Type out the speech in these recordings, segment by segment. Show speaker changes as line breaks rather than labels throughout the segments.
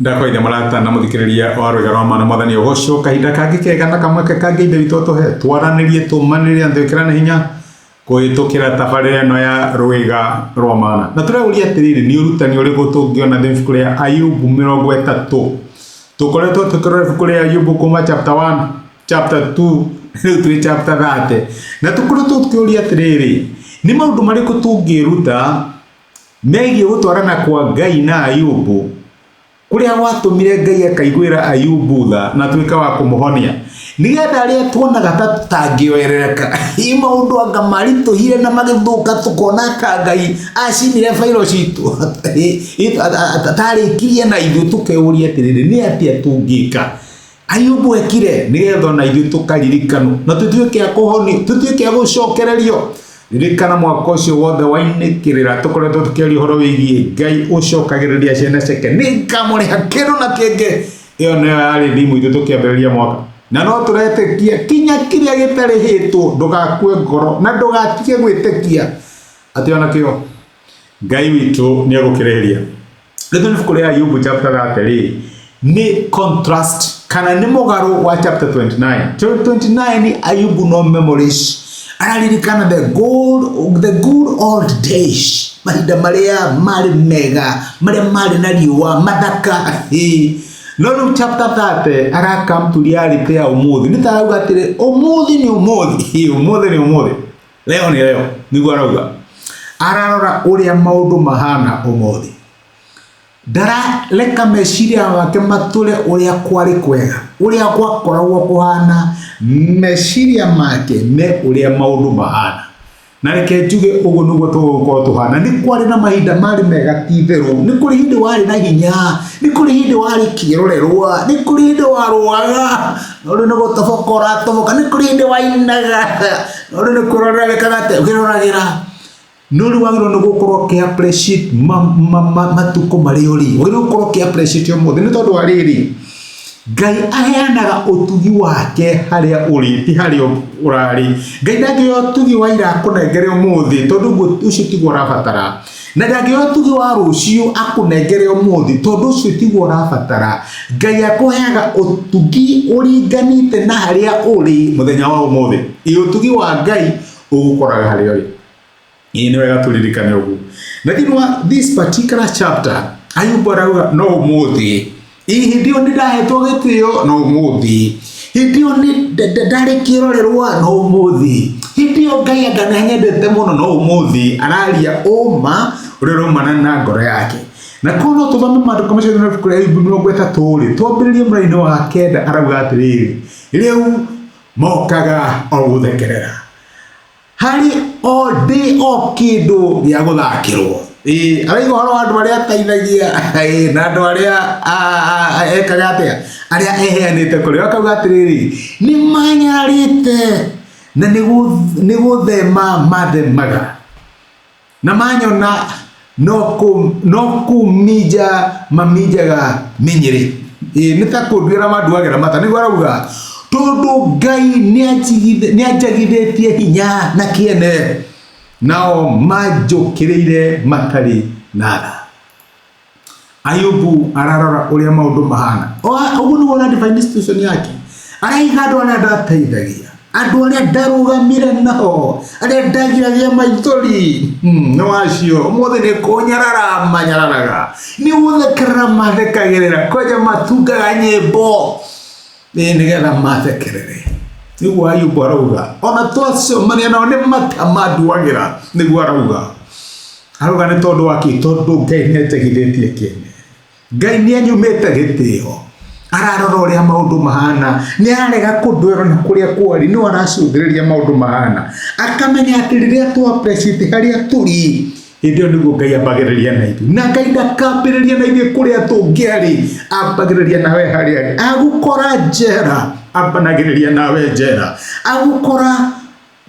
Ndakoithe marata na muthikiriria wa rwega rwa mana mwathani ugoco kahinda kangi kega na kamwe kangi inde witũ tuhe twaranirie tumanĩrĩrie anthĩkĩrane hinya kũhĩtũkĩra tabarĩra ĩno ya rwega rwa mana na tũrauria atĩrĩrĩ nĩ ũrutani ũrĩkũ tũngĩona thĩ ibuku rĩa Ayubu 30 tũkoretwo tũkĩrora ibuku rĩa Ayubu kuma chapter 1 chapter 2 rĩu twĩ chapter 30 na tũkoretwo tũkĩũria atĩrĩrĩ nĩ maũndũ marĩkũ tũngĩruta megiĩ gũtwarana kwa Ngai na Ayubu kuria watumire Ngai akaiguira Ayubu tha na twika wa kumuhonia nigetha aria tuonaga tatangioerereka i maundu anga marituhire na magithuka tukona ka Ngai acinire fairo citu atarikirie na ithu tukeuria atiriri ni atia tungika Ayubu ekire nigetha na ithu tukaririkano na tutuike akuhoni tutuike gucokererio ririkana mwaka ucio wothe wainikirira tukoretwo tukiaria horo wigie Ngai ucokagiriria ciana ciake ningamuriha kindu na kingi iyo niyo yari thimu ithu tukiambiriria mwaka na no turetekia kinya kiria gitarihitwo ndugakue ngoro na ndugatige gwitekia ati ona kio Ngai witu ni agukireria rĩu ibuku rĩa Ayubu chapter 30 ni contrast kana ni mugaru wa chapter 29 chapter 29 Ayubu no memories araririkana the good old days mahinda maria mari mega maria mari na riwa mathaka no rĩu chapter 30 arakamturia reality ya ũmũthĩ nĩ tarauga atĩrĩ ũmũthĩ ni ũmũthĩ leo ni leo niguo arauga ararora uria maundu mahana ũmũthĩ ndarareka meciria wake mature uria kwari kwega uria gwakoragwo kuhana meciria make me uria maundu mahana na reke njuge uguo niguo tũgũkorwo tuhana ni kwari na mahinda mari mega titheru ni kuri hindi wari na hinya ni kuri hindi wari kirorerwa ni kuri hindi warwaga no ni gutobokora toboka ni kuri hindi wainaga no ni kurora wekagate ukiroragĩra no ri wagĩrĩirwo nĩ gũkorwo ke appreciate matuko marĩ ũri wagĩrĩirwo gũkorwo ke appreciate ũmũthĩ nĩ tondũ wa rĩrĩ Ngai aheanaga ũtugi wake harĩa ũrĩ ti harĩa ũrarĩ Ngai ndangĩoya ũtugi wa ira akũnengere ũmũthĩ tondũ ũcio tiguo ũrabatara na ndangĩoya ũtugi wa rũciũ akũnengere ũmũthĩ tondũ ũcio tiguo ũrabatara Ngai akũheaga ũtugi ũringanĩte na harĩa ũrĩ mũthenya wa ũmũthĩ ũtugi wa Ngai ũgũkoraga harĩa ũrĩ ni wega turirikane ugu na thĩinĩ wa this particular chapter Ayubu arauga no ũmũthĩ ndio ndahetwo gĩtĩo no ũmũthĩ ndio ndarĩ kĩrorerwa no ũmũthĩ ndio Ngai anganendete mũno no ũmũthĩ araria ũma ũrĩa ũraumana na ngoro yake na kono tũthome maandĩko macio na ibuku rĩa Ayubu 30 twambĩrĩrie mũraini wa 9 arauga atĩrĩrĩ rĩu mokaga o gũthekerera hari all day o kindu gĩa gũthakĩrwo araiga horo andũ arĩa ateithagia na andũ arĩa ekaga atĩa arĩa eheanĩte kũrĩ akauga atĩrĩrĩ nĩ manyarĩte na nĩ gũthema mathemaga na manyona no kũminja maminjaga mĩnyĩrĩ nĩ ta kũnduĩra manduagĩra mata nĩguo arauga tondũ Ngai nĩanjagithĩtie hinya na kĩene nao manjũkĩrĩire matarĩ na tha Ayubu ararora ũrĩa maũndũ mahana ũguo nĩguo na divine situation yake araiga andũ arĩa ndateithagia andũ arĩa ndarũgamire nao arĩa ndagiragia maithori no acio ũmũthĩ nĩ kũnyarara manyararaga nĩ gũthekerera mathekagĩrĩra koja matungaga nyĩmbo nigetha mathekerere niguo Ayubu arauga ona twacemania nao nĩ matamanduagĩra niguo arauga nĩ tondũ wa kĩ tondũ Ngai nĩanjagithĩtie kĩene Ngai nĩanyumĩte gĩtĩo ararora ũrĩa maũndũ mahana nĩarega kũndwĩra na kũrĩa kwari nĩ aracũthĩrĩria maũndũ mahana akamenya atĩ rĩrĩa twa appreciate harĩa tũrĩ hĩndĩ ĩyo nĩguo Ngai ambagĩrĩria na ithuĩ na Ngai ndakambĩrĩria na ithuĩ kũrĩa tũngĩarĩ ambagĩrĩria nawe harĩa arĩ agũkora njera ambanagĩrĩria nawe njera agũkora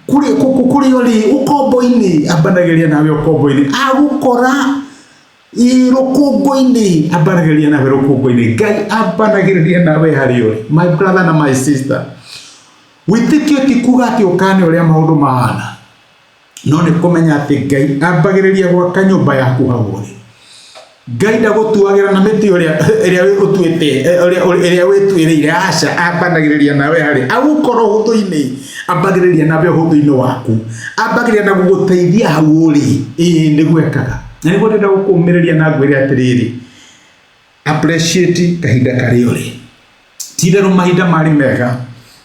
kũrĩ ũrĩ ũkombo-inĩ ambanagĩrĩria nawe ũkombo-inĩ agũkora rũkũngũ-inĩ ambanagĩrĩria nawe rũkũngũ-inĩ Ngai ambanagĩrĩria nawe harĩa ũrĩ my brother na my sister wĩtĩkio ti kuga atĩ ũkane ũrĩa maũndũ mahana no nĩ kũmenya atĩ Ngai ambagĩrĩria gwaka nyũmba yaku hau ũrĩ Ngai ndagutuagira na miti uria utuite uria wituirire aca ambanagiriria nawe hari agukorwo huthu-ini ambagiriria nawe huthu-ini waku ambagiriria na guguteithia hau uri niguekaga na niguo ndenda gukumiriria na ngwire atiriri appreciate kahinda kari uri titherũ mahinda mari mega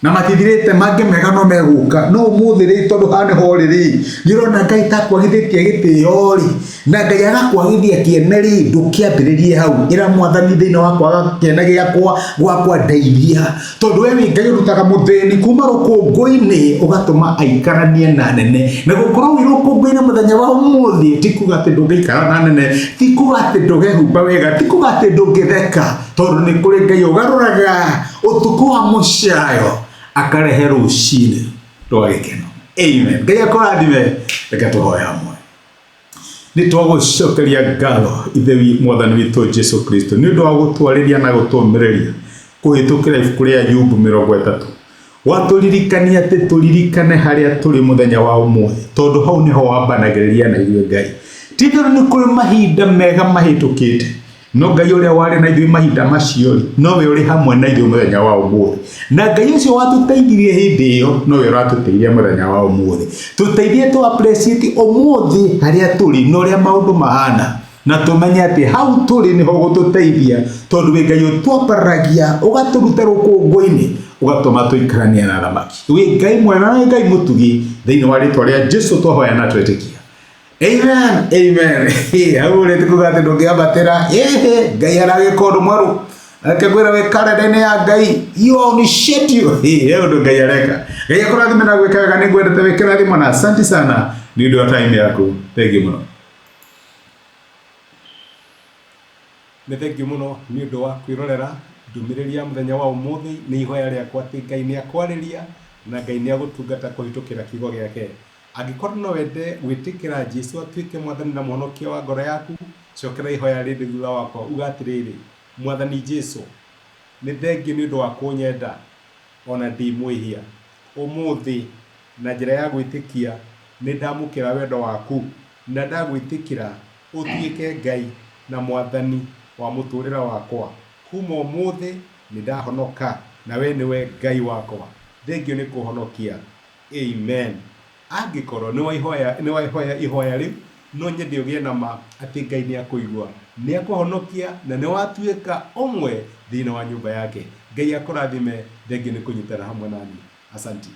na matithirite mangi mega no meguka no ũmũthĩ ri tondu hane horiri ndirona Ngai takwagithitie gitio ri na Ngai agakwagithia kiene ri ndukiambiririe hau ira mwathani thiini wa kwaga kiene giakwa gwakwa ndeithia tondu we Ngai urutaga muthĩni kuma rũkũngũ-inĩ ugatũma aikaranie na nene na gũkorwo wĩ rũkũngũ-inĩ mũthenya wa ũmũthĩ ti kuga atĩ ndũngĩikara na nene ti kuga atĩ ndũngĩhumba wega ti kuga atĩ ndũngĩtheka tondu nĩ kũrĩ Ngai ũgarũraga ũtukũ wa mũcayo akarehe rũcinĩ rwa gĩkeno. Amen. Ngai akũrathime. Reke tũhoe hamwe. Nĩ twagũcokeria ngatho ithe mwathani witũ Jesu Kristo nĩ ũndũ wa gũtwarĩria na gũtũũmĩrĩria kũhĩtũkĩra ibuku rĩa Ayubu 30 watũririkania atĩ tũririkane harĩa tũrĩ mũthenya wa ũmũthĩ tondũ hau nĩho wambanagĩrĩria na ithuĩ Ngai titherũ nĩ kũrĩ mahinda mega mahĩtũkĩte no Ngai ũrĩa warĩ na ithuĩ mahinda macio nowe ũrĩ hamwe na ithuĩ mũthenya wa ũmũthĩ na Ngai ũcio watũteithirie hĩndĩ ĩyo nowe ũratũteithia mũthenya wa ũmũthĩ tũteithie tũ appreciate ũmũthĩ harĩa tũrĩ na ũrĩa maũndũ mahana na tũmenye atĩ hau tũrĩ nĩho gũtũteithia tondũ wĩ Ngai ũtwambaragia ũgatũruta rũkũngũ-inĩ ũgatũma tũikaranie na thamaki wĩ Ngai mwega na Ngai mũtugi thĩinĩ wa rĩĩtwa rĩa Jesu twahoya na twetĩkia. Amen. Amen. Hau rĩ tikuga atĩ ndũngĩambatĩra Ngai aragĩka ũndũ mwerũ akĩkwĩra wĩ karenda-inĩ ya Ngai you initiate ũndũ Ngai areka. Ngai akũrathime na gwĩka wega nĩngwendete wĩkĩrathimo na asante sana nĩ ũndũ wa time yaku. Thengiũ mũno. Nĩ thengiũ mũno nĩ ũndũ wa kwĩrorera ndũmĩrĩria mũthenya wa ũmũthĩ nĩ ihoya rĩakwa atĩ Ngai nĩ akwarĩria na Ngai nĩ agũtungata kũhĩtũkĩra kiugo gĩake. Angĩkorwo no wende gwĩtĩkĩra Jesu atuĩke mwathani na mũhonokia wa ngoro yaku cokera ihoya rĩrĩ thutha wakwa uga atĩrĩrĩ mwathani Jesu nĩ thengiũ nĩ ũndũ wa kũnyenda ona ndĩ mwĩhia ũmũthĩ na njĩra ya gwĩtĩkia nĩ ndamũkĩra wendo waku na ndagwĩtĩkĩra ũtuĩke Ngai na mwathani wa mũtũrĩre wakwa kuma ũmũthĩ nĩ ndahonoka na we nĩwe Ngai wakwa thengiũ nĩ kũhonokia. Amen. Angĩkorwo nĩ waihoya ihoya rĩu no nyende ũgĩe na ma atĩ Ngai nĩ akũigua nĩ akũhonokia na nĩ watuĩka ũmwe thĩinĩ wa nyũmba yake. Ngai akũrathime. Thengiũ nĩ kũnyitana hamwe nani. Asante.